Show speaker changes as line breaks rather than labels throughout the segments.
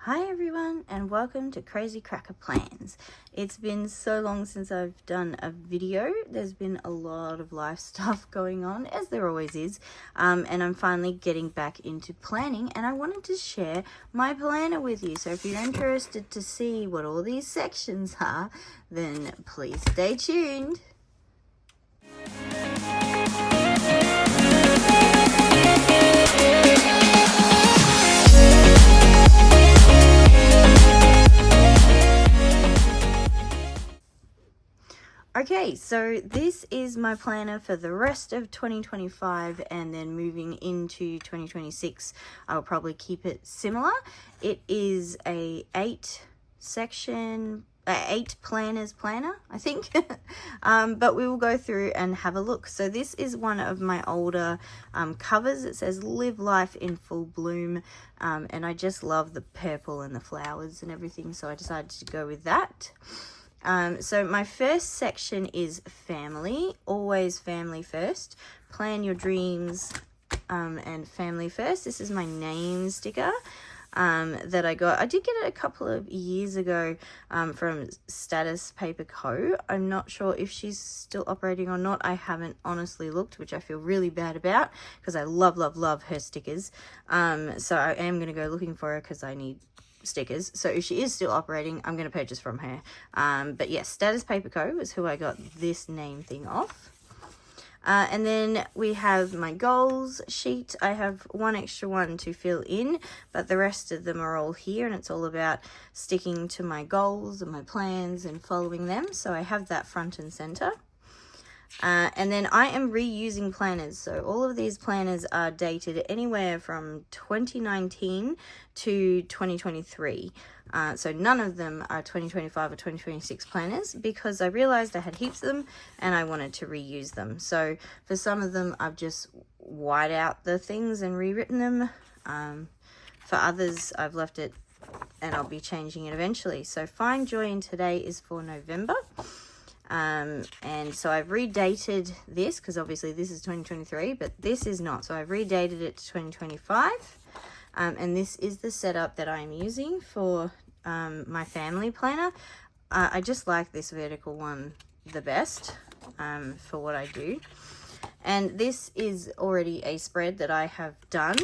Hi everyone, and welcome to Crazy Cracker Plans. It's been so long since I've done a video. There's been a lot of life stuff going on, as there always is, and I'm finally getting back into planning, and I wanted to share my planner with you. So if you're interested to see what all these sections are, then please stay tuned. Okay, so this is my planner for the rest of 2025, and then moving into 2026, I'll probably keep it similar. It is a 8 planners planner, I think. But we will go through and have a look. So this is one of my older covers. It says Live Life in Full Bloom, and I just love the purple and the flowers and everything, so I decided to go with that. So my first section is family, always family first, plan your dreams, and family first. This is my name sticker, that I got. I did get it a couple of years ago, from Status Paper Co. I'm not sure if she's still operating or not. I haven't honestly looked, which I feel really bad about because I love her stickers. So I am going to go looking for her because I need stickers. So if she is still operating, I'm going to purchase from her. But yes, Status Paper Co. is who I got this name thing off. And then we have my goals sheet. I have one extra one to fill in, but the rest of them are all here, and it's all about sticking to my goals and my plans and following them. So I have that front and center. And then I am reusing planners. So all of these planners are dated anywhere from 2019 to 2023. So none of them are 2025 or 2026 planners because I realized I had heaps of them and I wanted to reuse them. So for some of them, I've just whited out the things and rewritten them. For others, I've left it and I'll be changing it eventually. So Find Joy in Today is for November. And so I've redated this because obviously this is 2023, but this is not. So I've redated it to 2025. And this is the setup that I'm using for my family planner. I just like this vertical one the best for what I do. And this is already a spread that I have done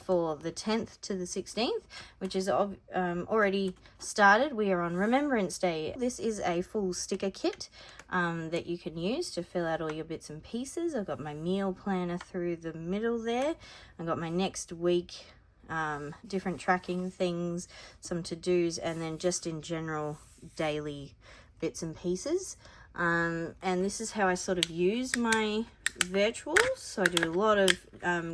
for the 10th to the 16th, which is already started. We are on Remembrance Day. This is a full sticker kit that you can use to fill out all your bits and pieces. I've got my meal planner through the middle there. I've got my next week, different tracking things, some to-dos, and then just in general daily bits and pieces. And this is how I sort of use my virtuals. So I do a lot of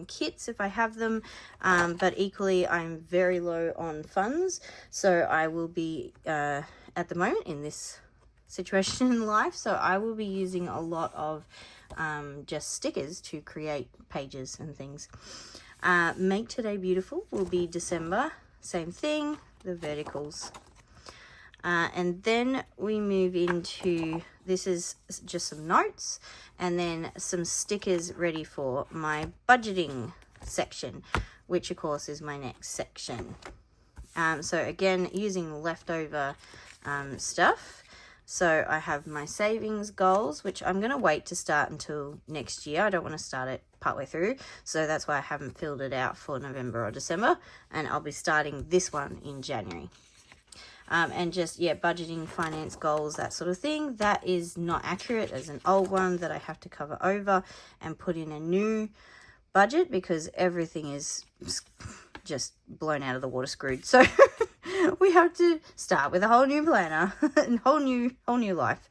kits if I have them, but equally I'm very low on funds, so I will be at the moment in this situation in life, so I will be using a lot of just stickers to create pages and things. Make Today Beautiful will be December, same thing, the verticals. And then we move into, this is just some notes and then some stickers ready for my budgeting section, which of course is my next section. So again, using leftover stuff. So I have my savings goals, which I'm going to wait to start until next year. I don't want to start it partway through. So that's why I haven't filled it out for November or December. And I'll be starting this one in January. And just, budgeting, finance goals, that sort of thing. That is not accurate. There's an old one that I have to cover over and put in a new budget because everything is just blown out of the water, screwed. So we have to start with a whole new planner and whole new life.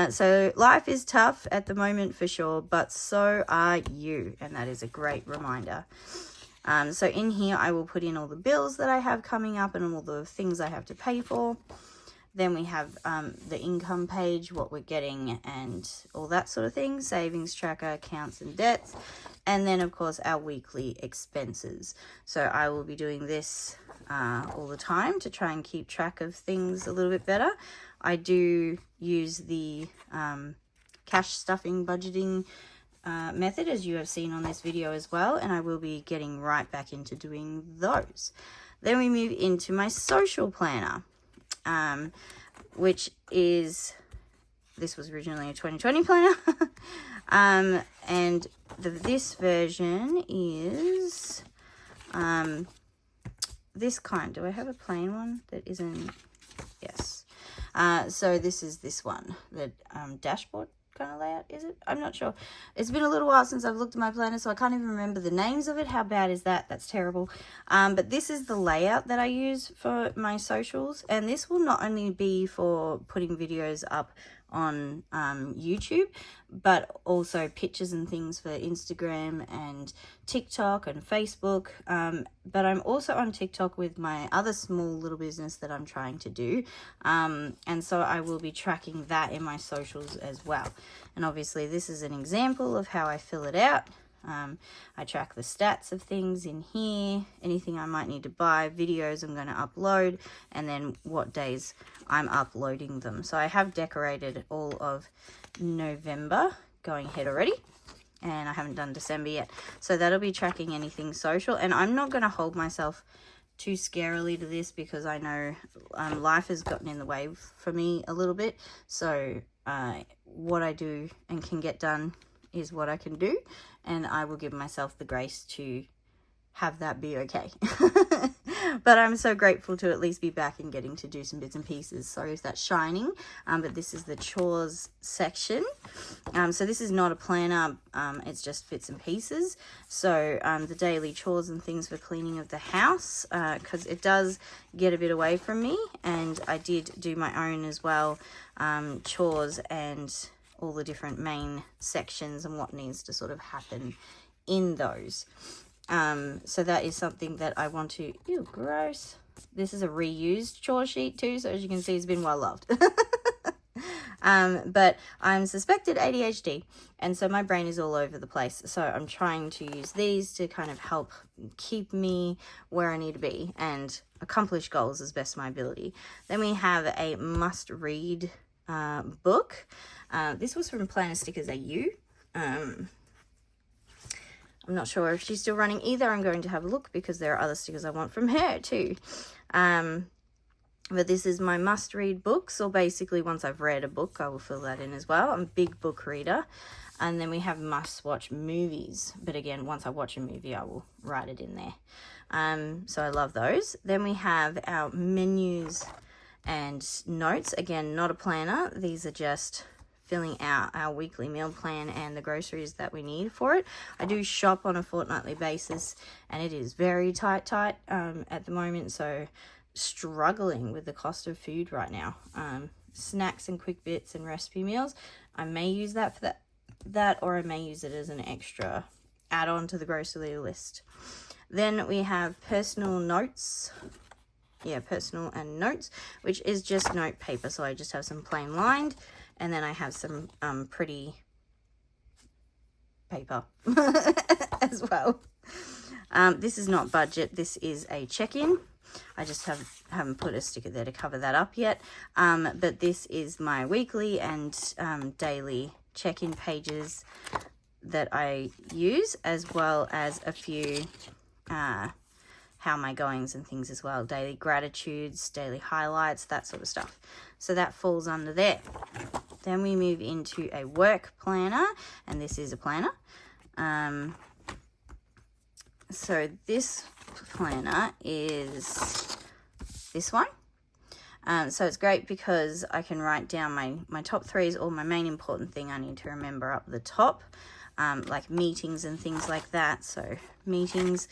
So life is tough at the moment for sure, but so are you. And that is a great reminder. So in here, I will put in all the bills that I have coming up and all the things I have to pay for. Then we have the income page, what we're getting and all that sort of thing. Savings tracker, accounts and debts. And then, of course, our weekly expenses. So I will be doing this all the time to try and keep track of things a little bit better. I do use the cash stuffing budgeting method, as you have seen on this video as well, and I will be getting right back into doing those. Then we move into my social planner, which is, this was originally a 2020 planner. And this version is this kind. Do I have a plain one that isn't? Yes. So this is this one, the dashboard kind of layout, is it? I'm not sure. It's been a little while since I've looked at my planner, so I can't even remember the names of it. How bad is that? That's terrible. But this is the layout that I use for my socials, and this will not only be for putting videos up on YouTube, but also pictures and things for Instagram and TikTok and Facebook. But I'm also on TikTok with my other small little business that I'm trying to do, and so I will be tracking that in my socials as well. And obviously this is an example of how I fill it out. I track the stats of things in here, anything I might need to buy, videos I'm going to upload, and then what days I'm uploading them. So I have decorated all of November going ahead already, and I haven't done December yet. So that'll be tracking anything social, and I'm not going to hold myself too scarily to this because I know life has gotten in the way for me a little bit. So what I do and can get done is what I can do, and I will give myself the grace to have that be okay. But I'm so grateful to at least be back and getting to do some bits and pieces. Sorry if that's shining, but this is the chores section. So this is not a planner, it's just bits and pieces. So the daily chores and things for cleaning of the house, because it does get a bit away from me, and I did do my own as well, chores and all the different main sections and what needs to sort of happen in those. So that is something that I want to, ew, gross. This is a reused chore sheet too, so as you can see, it's been well loved. But I'm suspected ADHD, and so my brain is all over the place. So I'm trying to use these to kind of help keep me where I need to be and accomplish goals as best my ability. Then we have a must-read book. This was from Planner Stickers AU. I'm not sure if she's still running either. I'm going to have a look because there are other stickers I want from her too. But this is my must-read books, or basically once I've read a book, I will fill that in as well. I'm a big book reader. And then we have must-watch movies. But again, once I watch a movie, I will write it in there. So I love those. Then we have our menus and notes. Again, not a planner. These are just filling out our weekly meal plan and the groceries that we need for it. I do shop on a fortnightly basis, and it is very tight at the moment, so struggling with the cost of food right now. Snacks and quick bits and recipe meals, I may use that for that, or I may use it as an extra add-on to the grocery list. Then we have personal notes. Personal and notes, which is just note paper. So I just have some plain lined, and then I have some pretty paper as well. This is not budget. This is a check-in. I just haven't put a sticker there to cover that up yet. But this is my weekly and daily check-in pages that I use, as well as a few how am I goings and things as well. Daily gratitudes, daily highlights, that sort of stuff. So that falls under there. Then we move into a work planner, and this is a planner. So this planner is this one. So it's great because I can write down my top threes, or my main important thing I need to remember up the top, like meetings and things like that. So meetings,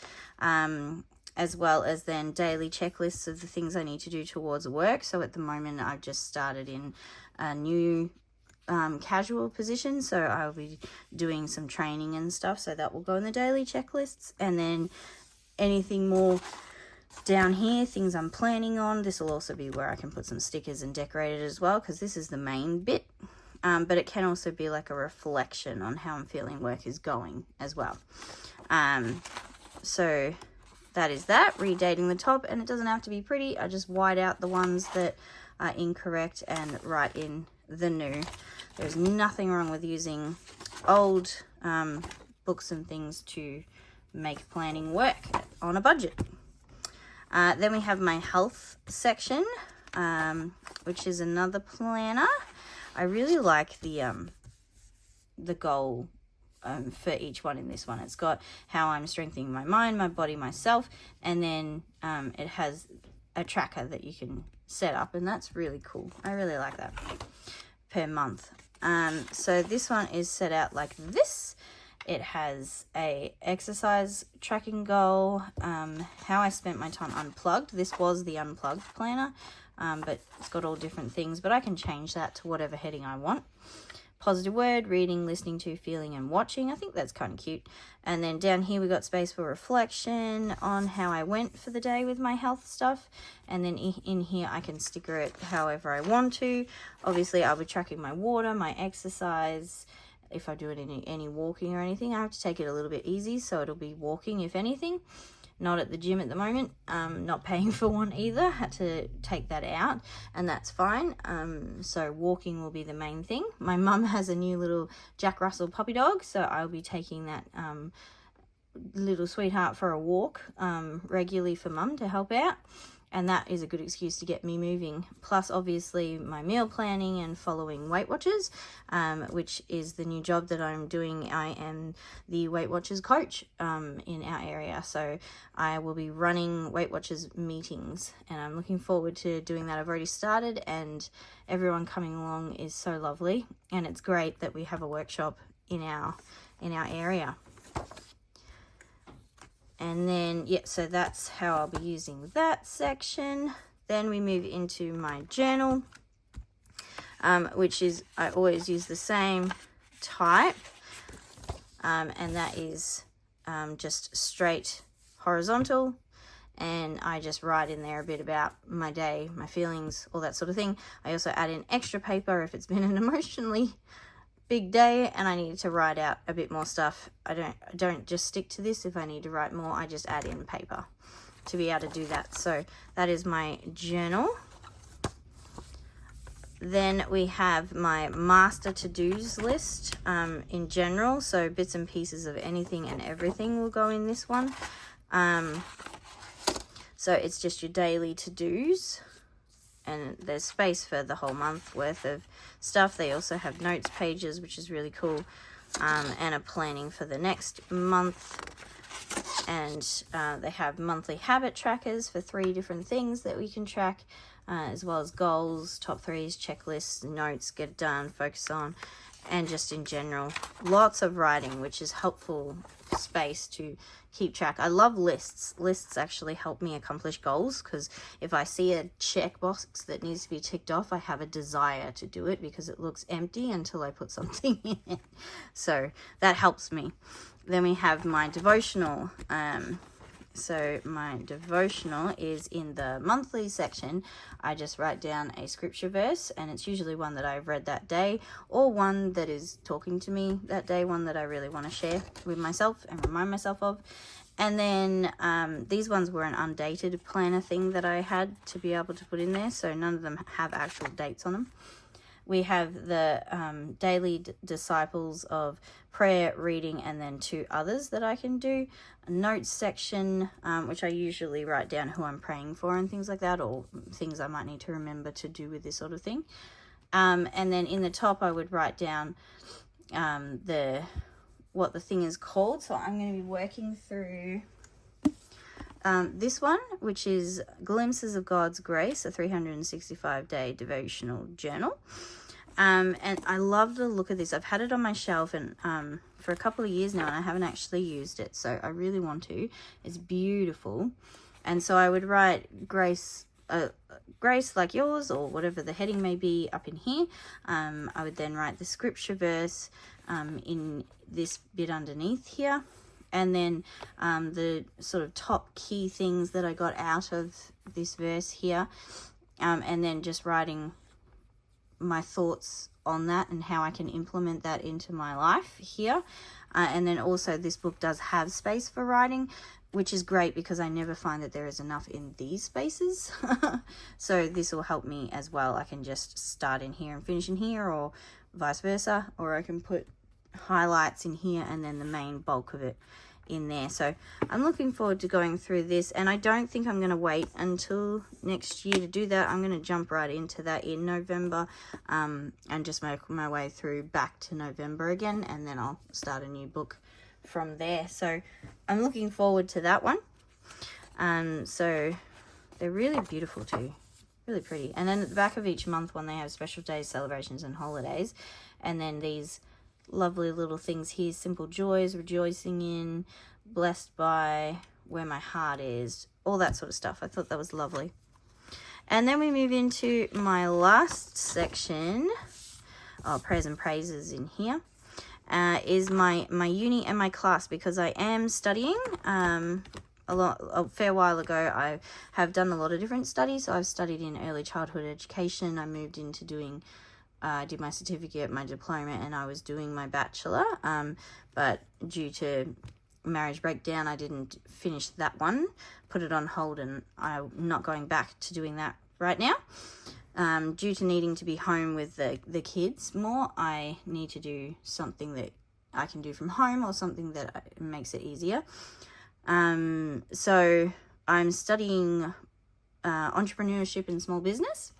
as well as then daily checklists of the things I need to do towards work. So at the moment, I've just started in a new casual position, so I'll be doing some training and stuff, so that will go in the daily checklists. And then anything more down here, things I'm planning on, this will also be where I can put some stickers and decorate it as well, because this is the main bit. But it can also be like a reflection on how I'm feeling work is going as well. So that is that, redating the top, and it doesn't have to be pretty. I just white out the ones that are incorrect and write in the new. There's nothing wrong with using old books and things to make planning work on a budget. Then we have my health section, which is another planner. I really like the goal for each one in this one. It's got how I'm strengthening my mind, my body, myself, and then it has a tracker that you can set up, and that's really cool. I really like that, per month. So this one is set out like this. It has a exercise tracking goal, how I spent my time unplugged. This was the unplugged planner, but it's got all different things, but I can change that to whatever heading I want. Positive word, reading, listening to, feeling, and watching. I think that's kind of cute. And then down here we got space for reflection on how I went for the day with my health stuff. And then in here I can sticker it however I want to. Obviously I'll be tracking my water, my exercise. If I do it in any walking or anything, I have to take it a little bit easy, so it'll be walking if anything. Not at the gym at the moment, not paying for one either, had to take that out, and that's fine. So walking will be the main thing. My mum has a new little Jack Russell puppy dog, so I'll be taking that little sweetheart for a walk regularly for mum to help out, and that is a good excuse to get me moving. Plus obviously my meal planning and following Weight Watchers, which is the new job that I'm doing. I am the Weight Watchers coach in our area, so I will be running Weight Watchers meetings, and I'm looking forward to doing that. I've already started, and everyone coming along is so lovely, and it's great that we have a workshop in our area. And then, yeah, so that's how I'll be using that section. Then we move into my journal, which is, I always use the same type, and that is just straight horizontal, and I just write in there a bit about my day, my feelings, all that sort of thing. I also add in extra paper if it's been an emotionally big day and I need to write out a bit more stuff. I don't just stick to this. If I need to write more, I just add in paper to be able to do that. So that is my journal. Then we have my master to-dos list in general. So bits and pieces of anything and everything will go in this one. So it's just your daily to-dos, and there's space for the whole month worth of stuff. They also have notes pages, which is really cool, and a planning for the next month. And they have monthly habit trackers for 3 different things that we can track, as well as goals, top 3s, checklists, notes, get it done, focus on, and just in general, lots of writing, which is helpful space to keep track. I love lists. Lists actually help me accomplish goals, because if I see a checkbox that needs to be ticked off, I have a desire to do it because it looks empty until I put something in it. So that helps me. Then we have my devotional. So my devotional is in the monthly section. I just write down a scripture verse, and it's usually one that I've read that day, or one that is talking to me that day, one that I really want to share with myself and remind myself of. And then these ones were an undated planner thing that I had to be able to put in there, so none of them have actual dates on them. We have the daily disciples of prayer, reading, and then 2 others that I can do. A notes section, which I usually write down who I'm praying for and things like that, or things I might need to remember to do with this sort of thing. And then in the top, I would write down what the thing is called. So I'm going to be working through this one, which is Glimpses of God's Grace, a 365-day devotional journal. And I love the look of this. I've had it on my shelf and for a couple of years now, and I haven't actually used it, so I really want to. It's beautiful. And so I would write grace like yours, or whatever the heading may be, up in here. I would then write the scripture verse in this bit underneath here, and then the sort of top key things that I got out of this verse here, and then just writing my thoughts on that and how I can implement that into my life here. And then also this book does have space for writing, which is great because I never find that there is enough in these spaces. So this will help me as well. I can just start in here and finish in here, or vice versa, or I can put highlights in here and then the main bulk of it in there. So I'm looking forward to going through this, and I don't think I'm going to wait until next year to do that. I'm going to jump right into that in November, and just make my way through back to November again, and then I'll start a new book from there. So I'm looking forward to that one. So they're really beautiful too, really pretty. And then at the back of each month one, they have special days, celebrations, and holidays. And then these lovely little things here: simple joys, rejoicing in, blessed by, where my heart is, all that sort of stuff. I thought that was lovely. And then we move into my last section. Prayers and praises in here. Is my uni and my class, because I am studying. A fair while ago, I have done a lot of different studies. So I've studied in early childhood education. I moved into doing, did my certificate, my diploma, and I was doing my bachelor. But due to marriage breakdown, I didn't finish that one, put it on hold, and I'm not going back to doing that right now. Due to needing to be home with the kids more, I need to do something that I can do from home, or something that makes it easier. So I'm studying entrepreneurship and small business,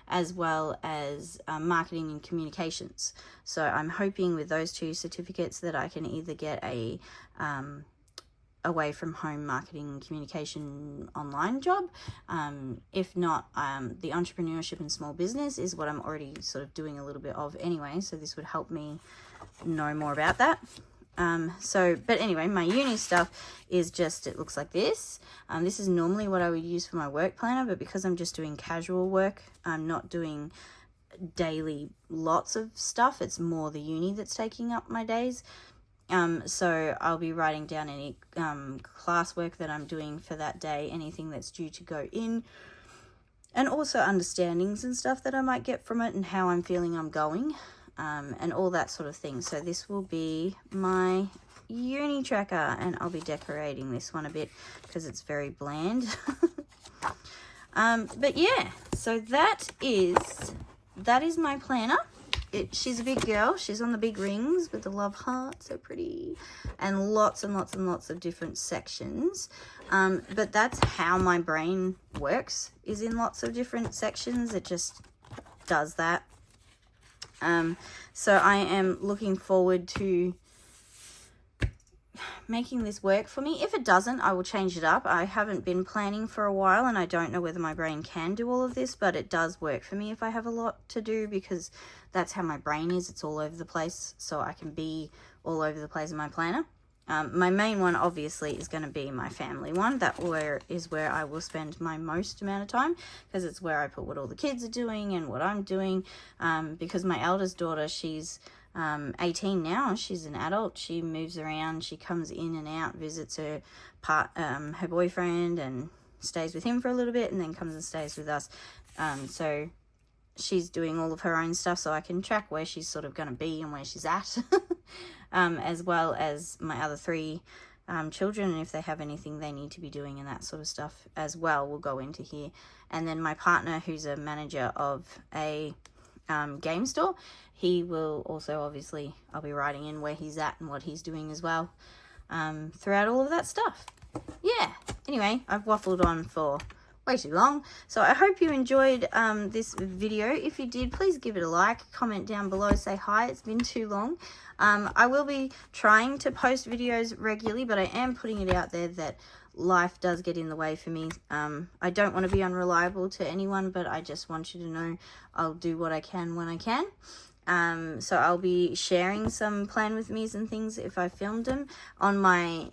as well as marketing and communications. So I'm hoping with those two certificates that I can either get a away from home marketing and communication online job. If not, the entrepreneurship and small business is what I'm already sort of doing a little bit of anyway, so this would help me know more about that. But anyway, my uni stuff is just, it looks like this. This is normally what I would use for my work planner, but because I'm just doing casual work, I'm not doing daily lots of stuff. It's more the uni that's taking up my days. So I'll be writing down any classwork that I'm doing for that day, anything that's due to go in, and also understandings and stuff that I might get from it, and how I'm feeling I'm going, and all that sort of thing. So this will be my uni tracker, and I'll be decorating this one a bit because it's very bland. But yeah, so that is my planner. She's a big girl. She's on the big rings with the love heart, so pretty, and lots and lots and lots of different sections. But that's how my brain works, is in lots of different sections. It just does that. So I am looking forward to making this work for me. If it doesn't, I will change it up. I haven't been planning for a while, and I don't know whether my brain can do all of this, but it does work for me if I have a lot to do, because that's how my brain is. It's all over the place, so I can be all over the place in my planner. My main one obviously is going to be my family one. That is where I will spend my most amount of time, because it's where I put what all the kids are doing and what I'm doing, because my eldest daughter, she's 18 now. She's an adult. She moves around. She comes in and out, visits her boyfriend, and stays with him for a little bit, and then comes and stays with us. So she's doing all of her own stuff, so I can track where she's sort of going to be and where she's at. As well as my other three children, and if they have anything they need to be doing and that sort of stuff as well will go into here. And then my partner, who's a manager of a game store, he will also, obviously, I'll be writing in where he's at and what he's doing as well, throughout all of that stuff. Yeah, anyway, I've waffled on for way too long, so I hope you enjoyed this video. If you did, please give it a like, comment down below, say hi. It's been too long. I will be trying to post videos regularly, but I am putting it out there that life does get in the way for me. I don't want to be unreliable to anyone, but I just want you to know I'll do what I can when I can. So I'll be sharing some plan with me's and things if I filmed them. On my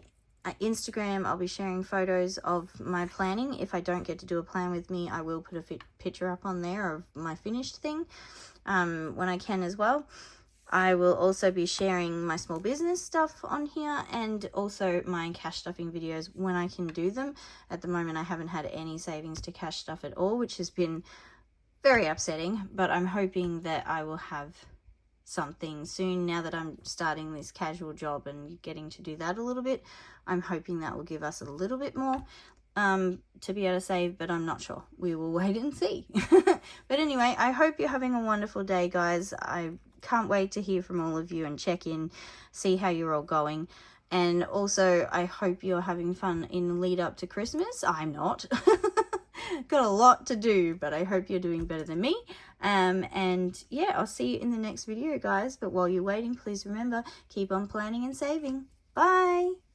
Instagram, I'll be sharing photos of my planning. If I don't get to do a plan with me, I will put a picture up on there of my finished thing when I can as well. I will also be sharing my small business stuff on here, and also my cash stuffing videos when I can do them. At the moment, I haven't had any savings to cash stuff at all, which has been very upsetting, but I'm hoping that I will have something soon. Now that I'm starting this casual job and getting to do that a little bit, I'm hoping that will give us a little bit more to be able to save, but I'm not sure. We will wait and see. But anyway, I hope you're having a wonderful day, guys. I can't wait to hear from all of you and check in, see how you're all going. And also, I hope you're having fun in the lead up to Christmas. I'm not. Got a lot to do, but I hope you're doing better than me. And yeah, I'll see you in the next video, guys. But while you're waiting, please remember, keep on planning and saving. Bye.